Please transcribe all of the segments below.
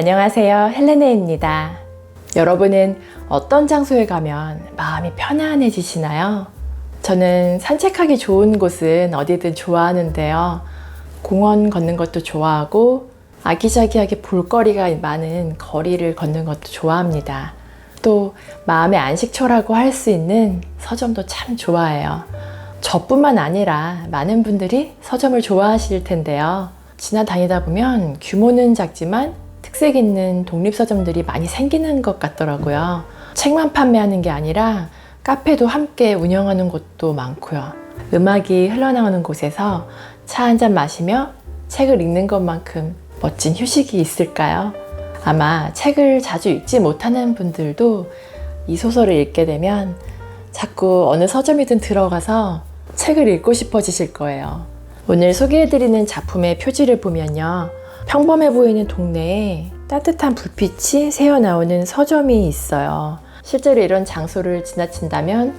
안녕하세요, 헬레네입니다. 여러분은 어떤 장소에 가면 마음이 편안해지시나요? 저는 산책하기 좋은 곳은 어디든 좋아하는데요. 공원 걷는 것도 좋아하고 아기자기하게 볼거리가 많은 거리를 걷는 것도 좋아합니다. 또 마음의 안식처라고 할 수 있는 서점도 참 좋아해요. 저뿐만 아니라 많은 분들이 서점을 좋아하실 텐데요. 지나다니다 보면 규모는 작지만 특색 있는 독립서점들이 많이 생기는 것 같더라고요. 책만 판매하는 게 아니라 카페도 함께 운영하는 곳도 많고요. 음악이 흘러나오는 곳에서 차 한잔 마시며 책을 읽는 것만큼 멋진 휴식이 있을까요? 아마 책을 자주 읽지 못하는 분들도 이 소설을 읽게 되면 자꾸 어느 서점이든 들어가서 책을 읽고 싶어지실 거예요. 오늘 소개해드리는 작품의 표지를 보면요. 평범해 보이는 동네에 따뜻한 불빛이 새어나오는 서점이 있어요. 실제로 이런 장소를 지나친다면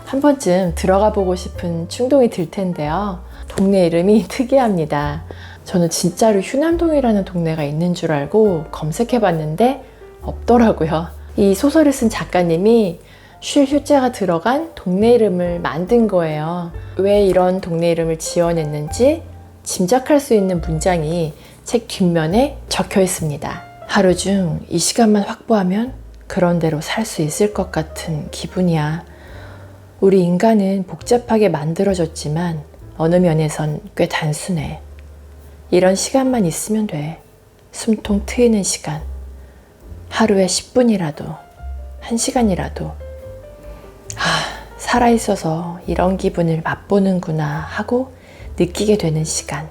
한 번쯤 들어가 보고 싶은 충동이 들 텐데요. 동네 이름이 특이합니다. 저는 진짜로 휴남동이라는 동네가 있는 줄 알고 검색해 봤는데 없더라고요. 이 소설을 쓴 작가님이 쉴 휴자가 들어간 동네 이름을 만든 거예요. 왜 이런 동네 이름을 지어냈는지 짐작할 수 있는 문장이 책 뒷면에 적혀 있습니다. 하루 중 이 시간만 확보하면 그런 대로 살 수 있을 것 같은 기분이야. 우리 인간은 복잡하게 만들어졌지만 어느 면에선 꽤 단순해. 이런 시간만 있으면 돼. 숨통 트이는 시간. 하루에 10분이라도, 1시간이라도. 살아있어서 이런 기분을 맛보는구나 하고 느끼게 되는 시간.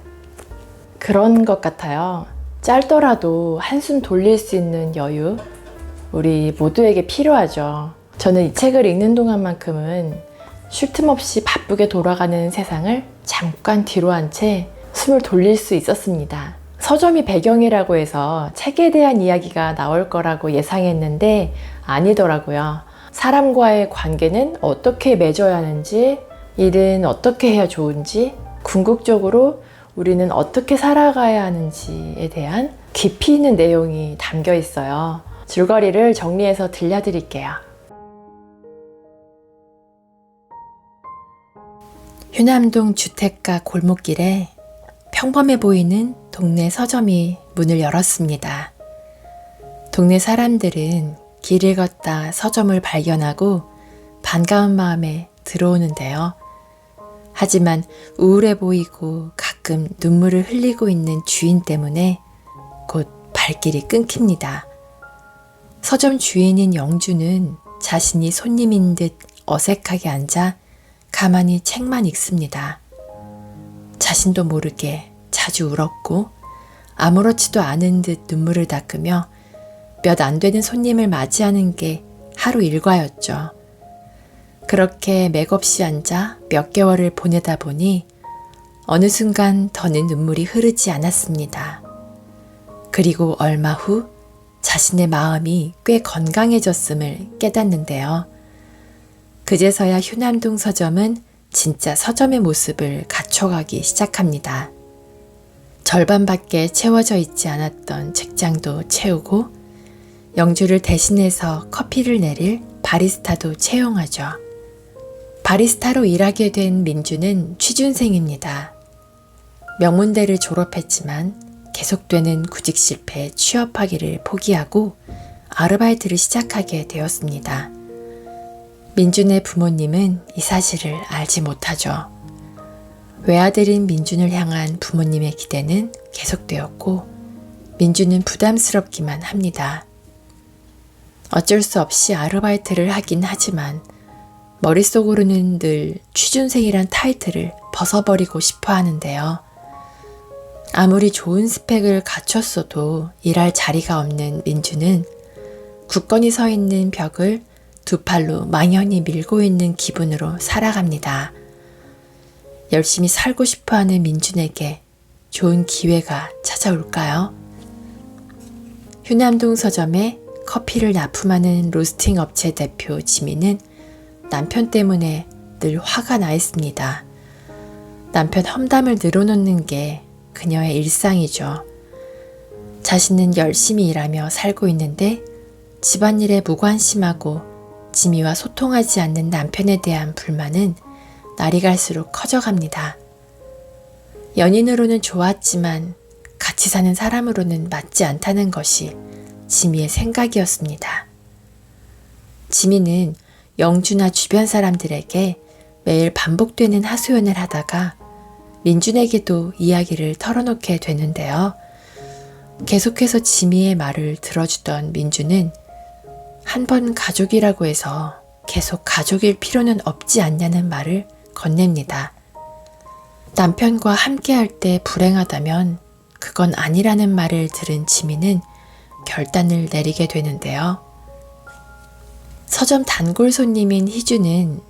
그런 것 같아요. 짧더라도 한숨 돌릴 수 있는 여유, 우리 모두에게 필요하죠. 저는 이 책을 읽는 동안만큼은 쉴 틈 없이 바쁘게 돌아가는 세상을 잠깐 뒤로 한 채 숨을 돌릴 수 있었습니다. 서점이 배경이라고 해서 책에 대한 이야기가 나올 거라고 예상했는데 아니더라고요. 사람과의 관계는 어떻게 맺어야 하는지, 일은 어떻게 해야 좋은지, 궁극적으로 우리는 어떻게 살아가야 하는지에 대한 깊이 있는 내용이 담겨 있어요. 줄거리를 정리해서 들려드릴게요. 휴남동 주택가 골목길에 평범해 보이는 동네 서점이 문을 열었습니다. 동네 사람들은 길을 걷다 서점을 발견하고 반가운 마음에 들어오는데요. 하지만 우울해 보이고 가끔 눈물을 흘리고 있는 주인 때문에 곧 발길이 끊깁니다. 서점 주인인 영주는 자신이 손님인 듯 어색하게 앉아 가만히 책만 읽습니다. 자신도 모르게 자주 울었고 아무렇지도 않은 듯 눈물을 닦으며 몇 안 되는 손님을 맞이하는 게 하루 일과였죠. 그렇게 맥없이 앉아 몇 개월을 보내다 보니 어느 순간 더는 눈물이 흐르지 않았습니다. 그리고 얼마 후 자신의 마음이 꽤 건강해졌음을 깨닫는데요. 그제서야 휴남동 서점은 진짜 서점의 모습을 갖춰가기 시작합니다. 절반밖에 채워져 있지 않았던 책장도 채우고 영주를 대신해서 커피를 내릴 바리스타도 채용하죠. 바리스타로 일하게 된 민주는 취준생입니다. 명문대를 졸업했지만 계속되는 구직 실패에 취업하기를 포기하고 아르바이트를 시작하게 되었습니다. 민준의 부모님은 이 사실을 알지 못하죠. 외아들인 민준을 향한 부모님의 기대는 계속되었고 민준은 부담스럽기만 합니다. 어쩔 수 없이 아르바이트를 하긴 하지만 머릿속으로는 늘 취준생이란 타이틀을 벗어버리고 싶어 하는데요. 아무리 좋은 스펙을 갖췄어도 일할 자리가 없는 민주는 굳건히 서 있는 벽을 두 팔로 망연히 밀고 있는 기분으로 살아갑니다. 열심히 살고 싶어하는 민준에게 좋은 기회가 찾아올까요? 휴남동 서점에 커피를 납품하는 로스팅 업체 대표 지민은 남편 때문에 늘 화가 나 있습니다. 남편 험담을 늘어놓는 게 그녀의 일상이죠. 자신은 열심히 일하며 살고 있는데 집안일에 무관심하고 지미와 소통하지 않는 남편에 대한 불만은 날이 갈수록 커져갑니다. 연인으로는 좋았지만 같이 사는 사람으로는 맞지 않다는 것이 지미의 생각이었습니다. 지미는 영주나 주변 사람들에게 매일 반복되는 하소연을 하다가 민준에게도 이야기를 털어놓게 되는데요. 계속해서 지미의 말을 들어주던 민준은 한 번 가족이라고 해서 계속 가족일 필요는 없지 않냐는 말을 건넵니다. 남편과 함께할 때 불행하다면 그건 아니라는 말을 들은 지미는 결단을 내리게 되는데요. 서점 단골 손님인 희주는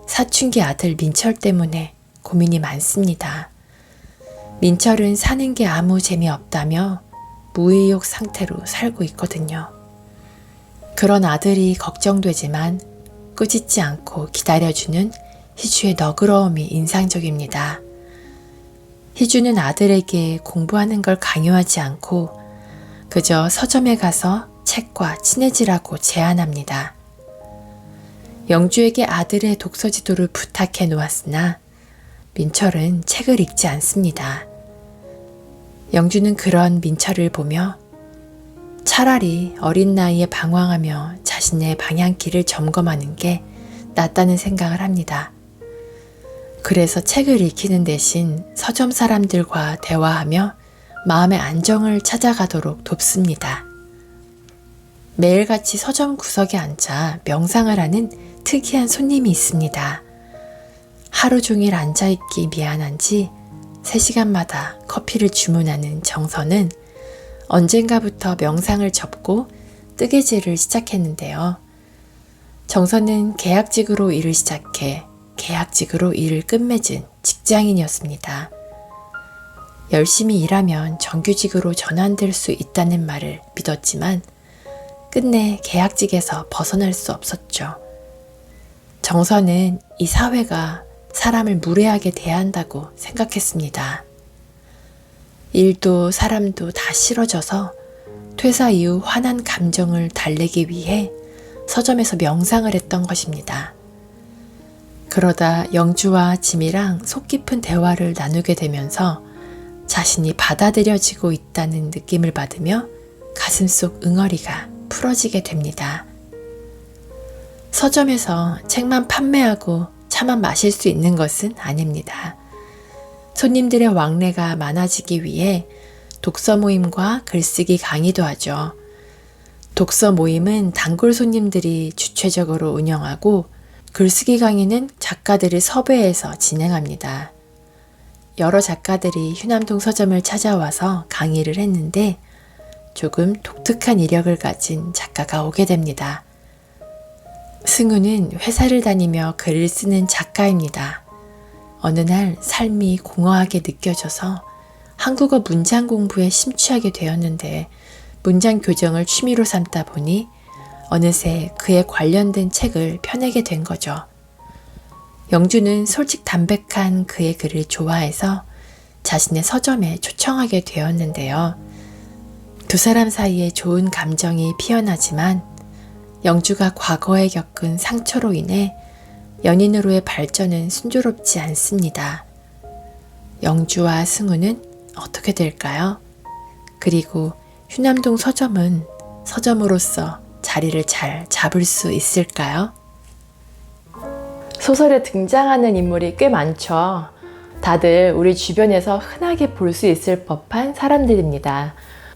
사춘기 아들 민철 때문에 고민이 많습니다. 민철은 사는 게 아무 재미없다며 무의욕 상태로 살고 있거든요. 그런 아들이 걱정되지만 꾸짖지 않고 기다려주는 희주의 너그러움이 인상적입니다. 희주는 아들에게 공부하는 걸 강요하지 않고 그저 서점에 가서 책과 친해지라고 제안합니다. 영주에게 아들의 독서 지도를 부탁해 놓았으나 민철은 책을 읽지 않습니다. 영주는 그런 민철을 보며 차라리 어린 나이에 방황하며 자신의 방향키를 점검하는 게 낫다는 생각을 합니다. 그래서 책을 읽히는 대신 서점 사람들과 대화하며 마음의 안정을 찾아가도록 돕습니다. 매일같이 서점 구석에 앉아 명상을 하는 특이한 손님이 있습니다. 하루 종일 앉아있기 미안한지 3시간마다 커피를 주문하는 정선은 언젠가부터 명상을 접고 뜨개질을 시작했는데요. 정선은 계약직으로 일을 시작해 계약직으로 일을 끝맺은 직장인이었습니다. 열심히 일하면 정규직으로 전환될 수 있다는 말을 믿었지만 끝내 계약직에서 벗어날 수 없었죠. 정선은 이 사회가 사람을 무례하게 대한다고 생각했습니다. 일도 사람도 다 싫어져서 퇴사 이후 화난 감정을 달래기 위해 서점에서 명상을 했던 것입니다. 그러다 영주와 지미랑 속 깊은 대화를 나누게 되면서 자신이 받아들여지고 있다는 느낌을 받으며 가슴속 응어리가 풀어지게 됩니다. 서점에서 책만 판매하고 차만 마실 수 있는 것은 아닙니다. 손님들의 왕래가 많아지기 위해 독서 모임과 글쓰기 강의도 하죠. 독서 모임은 단골 손님들이 주최적으로 운영하고 글쓰기 강의는 작가들을 섭외해서 진행합니다. 여러 작가들이 휴남동 서점을 찾아와서 강의를 했는데 조금 독특한 이력을 가진 작가가 오게 됩니다. 승우는 회사를 다니며 글을 쓰는 작가입니다. 어느 날 삶이 공허하게 느껴져서 한국어 문장 공부에 심취하게 되었는데 문장 교정을 취미로 삼다 보니 어느새 그에 관련된 책을 펴내게 된 거죠. 영주는 솔직 담백한 그의 글을 좋아해서 자신의 서점에 초청하게 되었는데요. 두 사람 사이에 좋은 감정이 피어나지만 영주가 과거에 겪은 상처로 인해 연인으로의 발전은 순조롭지 않습니다. 영주와 승우는 어떻게 될까요? 그리고 휴남동 서점은 서점으로서 자리를 잘 잡을 수 있을까요? 소설에 등장하는 인물이 꽤 많죠. 다들 우리 주변에서 흔하게 볼 수 있을 법한 사람들입니다.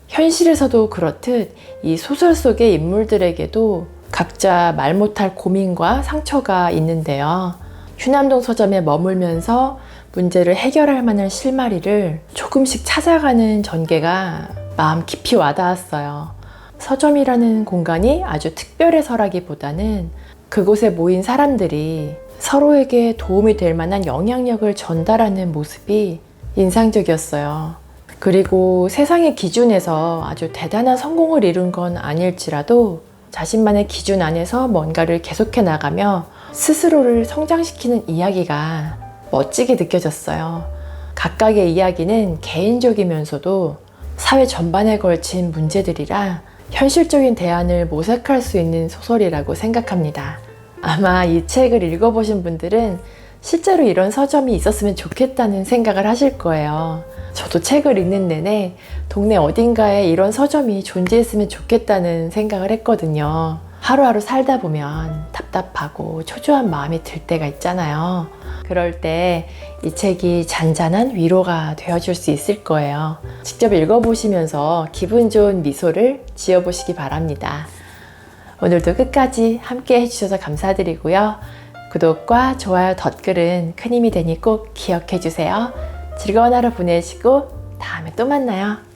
현실에서도 그렇듯 이 소설 속의 인물들에게도 각자 말 못할 고민과 상처가 있는데요. 휴남동 서점에 머물면서 문제를 해결할 만한 실마리를 조금씩 찾아가는 전개가 마음 깊이 와닿았어요. 서점이라는 공간이 아주 특별해서라기보다는 그곳에 모인 사람들이 서로에게 도움이 될 만한 영향력을 전달하는 모습이 인상적이었어요. 그리고 세상의 기준에서 아주 대단한 성공을 이룬 건 아닐지라도 자신만의 기준 안에서 뭔가를 계속해 나가며 스스로를 성장시키는 이야기가 멋지게 느껴졌어요. 각각의 이야기는 개인적이면서도 사회 전반에 걸친 문제들이라 현실적인 대안을 모색할 수 있는 소설이라고 생각합니다. 아마 이 책을 읽어보신 분들은 실제로 이런 서점이 있었으면 좋겠다는 생각을 하실 거예요. 저도 책을 읽는 내내 동네 어딘가에 이런 서점이 존재했으면 좋겠다는 생각을 했거든요. 하루하루 살다 보면 답답하고 초조한 마음이 들 때가 있잖아요. 그럴 때 이 책이 잔잔한 위로가 되어줄 수 있을 거예요. 직접 읽어보시면서 기분 좋은 미소를 지어보시기 바랍니다. 오늘도 끝까지 함께 해주셔서 감사드리고요. 구독과 좋아요, 댓글은 큰 힘이 되니 꼭 기억해 주세요. 즐거운 하루 보내시고 다음에 또 만나요.